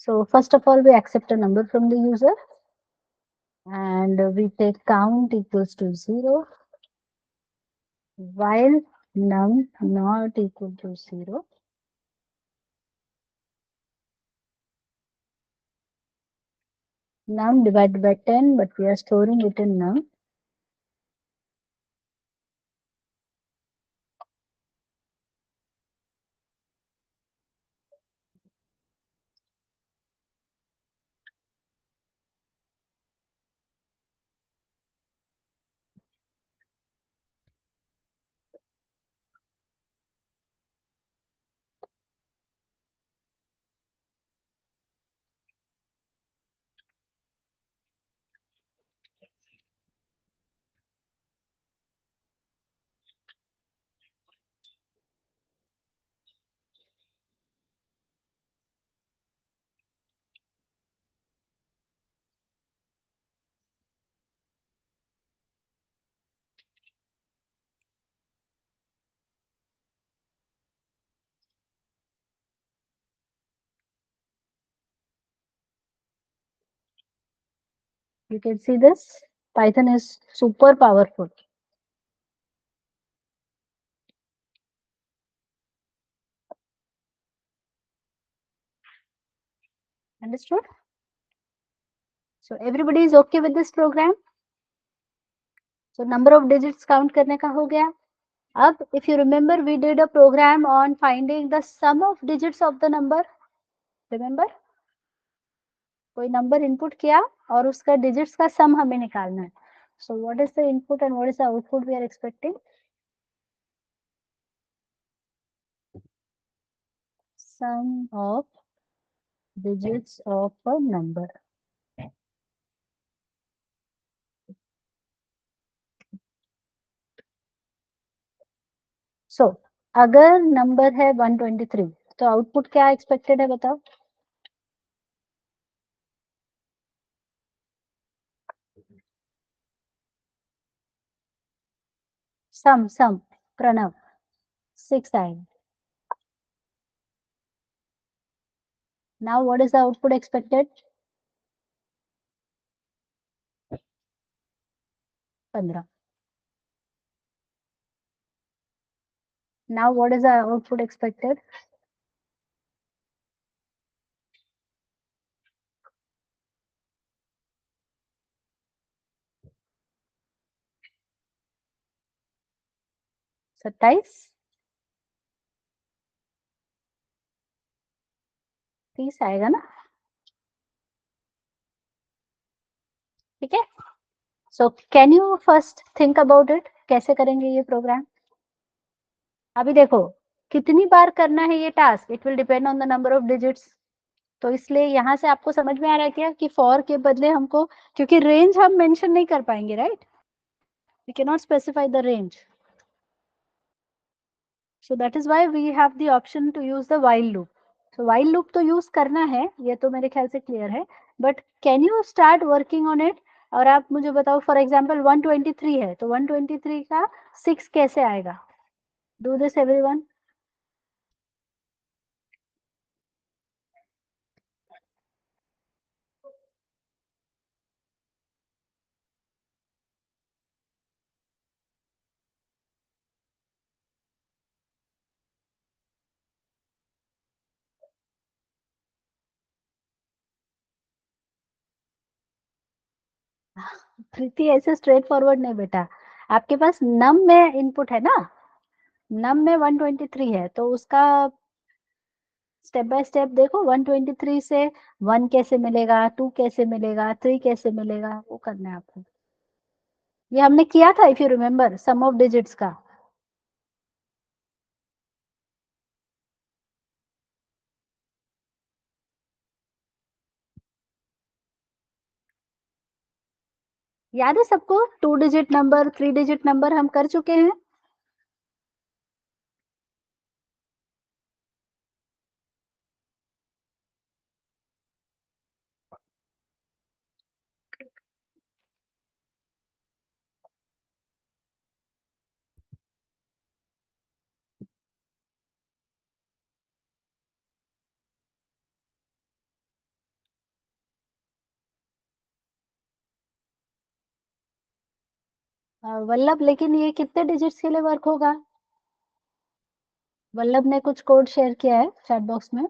A: So first of all, we accept a number from the user and we take count equals to 0 while num not equal to 0. Num divided by 10, but we are storing it in num. You can see this. Python is super powerful. Understood? So everybody is okay with this program? So number of digits count करने का हो गया. अब if you remember we did a program on finding the sum of digits of the number. Remember? कोई नंबर इनपुट किया और उसका डिजिट्स का सम हमें निकालना है. So what is the input and what is the output we are expecting? Sum of digits of a number. So अगर नंबर है 123 तो आउटपुट क्या एक्सपेक्टेड है बताओ. सम प्रणव 6 आएगा. Now what is the output expected? 15. Now what is the output expected? सत्ताईस 30 आएगा ना. ठीक है. So can you first think about it. कैसे करेंगे ये प्रोग्राम. अभी देखो कितनी बार करना है ये task. It will depend on the number of digits. तो इसलिए यहाँ से आपको समझ में आ रहा है क्या कि फॉर के बदले हमको, क्योंकि रेंज हम मेंशन नहीं कर पाएंगे, right. We can not specify the range. So that is why we have the option to use the while loop. So while loop तो use करना है, ये तो मेरे ख्याल से clear है. But can you start working on it? और आप मुझे बताओ, for example 123 है तो 123 का 6 कैसे आएगा. Do this everyone. प्रीति ऐसे स्ट्रेट फॉरवर्ड नहीं बेटा. आपके पास नम में इनपुट है ना. नम में 123 है तो उसका स्टेप बाय स्टेप देखो. 123 से 1 कैसे मिलेगा, 2 कैसे मिलेगा, 3 कैसे मिलेगा, वो करना है आपको. ये हमने किया था if you remember sum of digits का. याद है सबको. 2 डिजिट नंबर, 3 डिजिट नंबर हम कर चुके हैं. वल्लभ, लेकिन ये कितने डिजिट्स के लिए वर्क होगा. वल्लभ ने कुछ कोड शेयर किया है चैट बॉक्स में.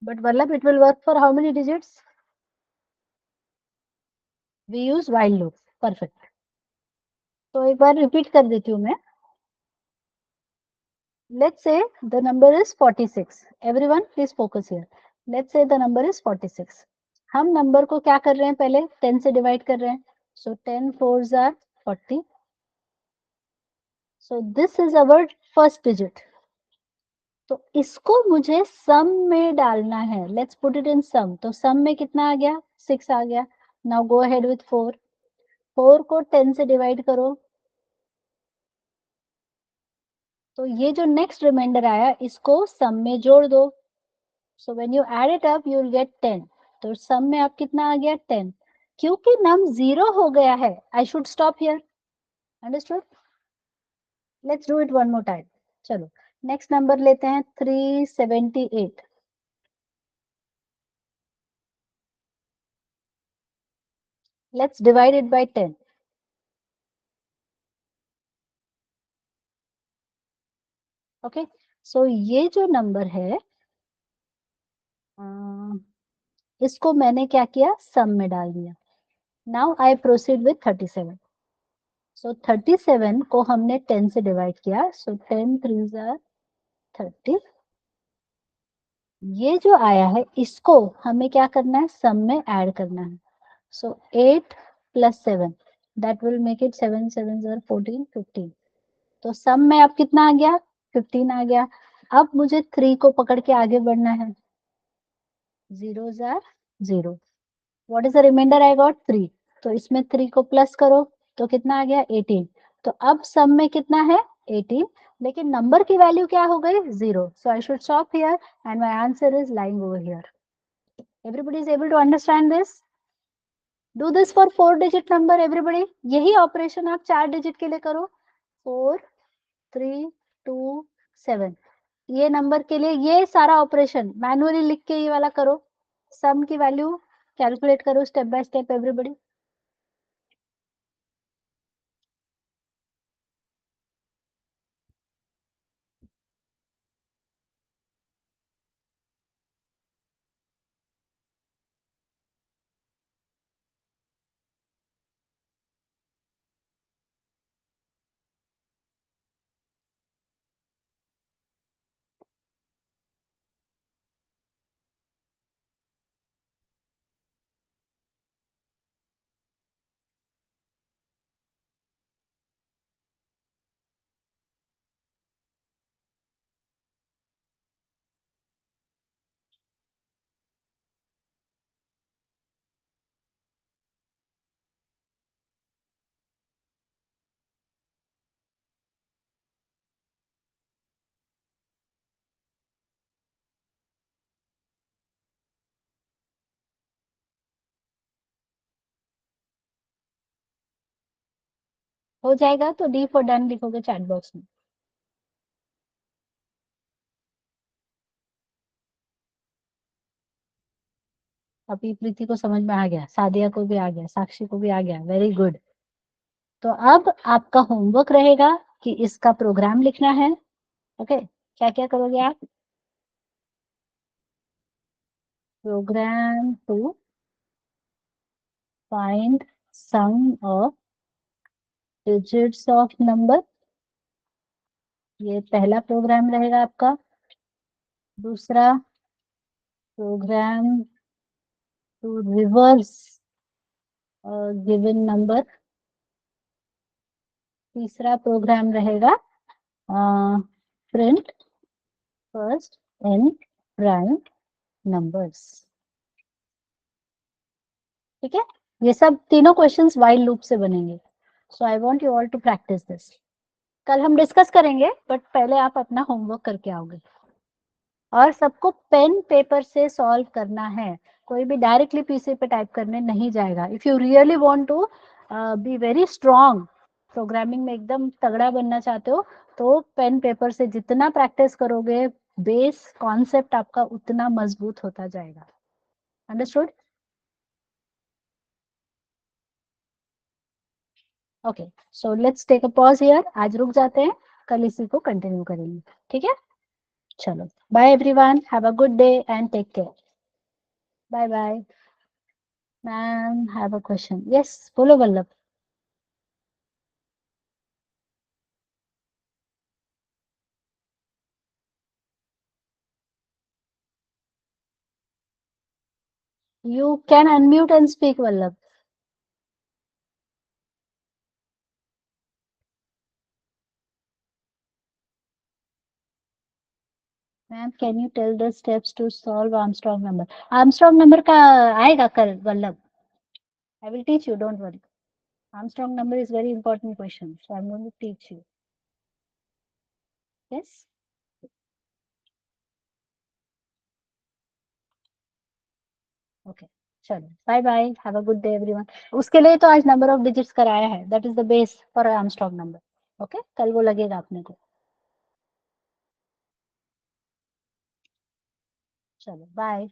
A: But Vallabh, it will work for how many digits. We use while loop. Perfect. तो एक बार रिपीट कर देती हूँ मैं. Let's say the number is 46. Everyone please focus here. Let's say the number is 46. हम नंबर को क्या कर रहे हैं, पहले 10 से डिवाइड कर रहे हैं. So 10 fours are 40. So this is our first digit. तो इसको मुझे सम में डालना है. लेट्स पुट इट इन सम. तो सम में कितना आ गया, 6 आ गया. Now go ahead with 4. 4 को 10 से डिवाइड करो. तो ये जो नेक्स्ट रिमाइंडर आया इसको सम में जोड़ दो. So when you add it up you will get 10. तो सम में अब कितना आ गया, 10. क्योंकि नम 0 हो गया है, आई should stop here. Understood. Let's do it one more time. चलो नेक्स्ट नंबर लेते हैं 378. Let's divide it by 10. Okay, so ये जो नंबर है इसको मैंने क्या किया, सम में डाल दिया. Now I proceed with 37. सो 37 को हमने 10 से डिवाइड किया. सो 10 3 आर 30. ये जो आया है इसको हमें क्या करना है, सम में ऐड करना है. So 8 + 7 that will make it 7 7 are 14 15. तो सम में अब कितना आ गया, 15 आ गया. अब मुझे 3 को पकड़ के आगे बढ़ना है. 0s are 0. What is the remainder I got 3. तो इसमें 3 को प्लस करो तो कितना आ गया 18. तो अब सम में कितना है 18, लेकिन नंबर की वैल्यू क्या हो गई 0. So I should stop here and my answer is lying over here. Everybody is able to understand this. Do this for 4 digit number everybody. यही ऑपरेशन आप 4 डिजिट के लिए करो. 4 3 2 7. ये नंबर के लिए ये सारा ऑपरेशन मैनुअली लिख के ये वाला करो. सम की वैल्यू कैलकुलेट करो स्टेप बाय स्टेप एवरीबॉडी. हो जाएगा तो डी फॉर डन लिखोगे चैट बॉक्स में. अभी प्रीति को समझ में आ गया, सादिया को भी आ गया, साक्षी को भी आ गया. Very good. तो अब आपका होमवर्क रहेगा कि इसका प्रोग्राम लिखना है. ओके, क्या क्या करोगे आप. Program to find sum of digits of number. ये पहला प्रोग्राम रहेगा आपका. दूसरा program to reverse given number. तीसरा प्रोग्राम रहेगा print first n prime numbers. ठीक है, ये सब तीनों क्वेश्चंस व्हाइल लूप से बनेंगे. So I want you all to practice this. कल हम डिस्कस करेंगे बट पहले आप अपना होमवर्क करके आओगे. और सबको पेन पेपर से सॉल्व करना है. कोई भी डायरेक्टली पीसी पे टाइप करने नहीं जाएगा. If you really want to be very strong, programming में एकदम तगड़ा बनना चाहते हो, तो पेन पेपर से जितना प्रैक्टिस करोगे बेस कॉन्सेप्ट आपका उतना मजबूत होता जाएगा. Understood. Okay, so let's take a pause here. आज रुक जाते हैं, कल इसी को कंटिन्यू करेंगे. ठीक है, चलो bye everyone, have a good day and take care. Bye bye. Ma'am have a question. Yes बोलो Vallabh. You can unmute and speak, Vallabh. Ma'am, can you tell the steps to solve Armstrong number? Armstrong number का आएगा कल Vallabh. I will teach you, don't worry. Armstrong number is very important question, so I'm going to teach you. Yes. Okay. चलो bye bye, have a good day everyone. उसके लिए तो आज नंबर ऑफ डिजिट्स कराया है. That is the base for Armstrong number. Okay, कल वो लगेगा अपने को. चलो बाय.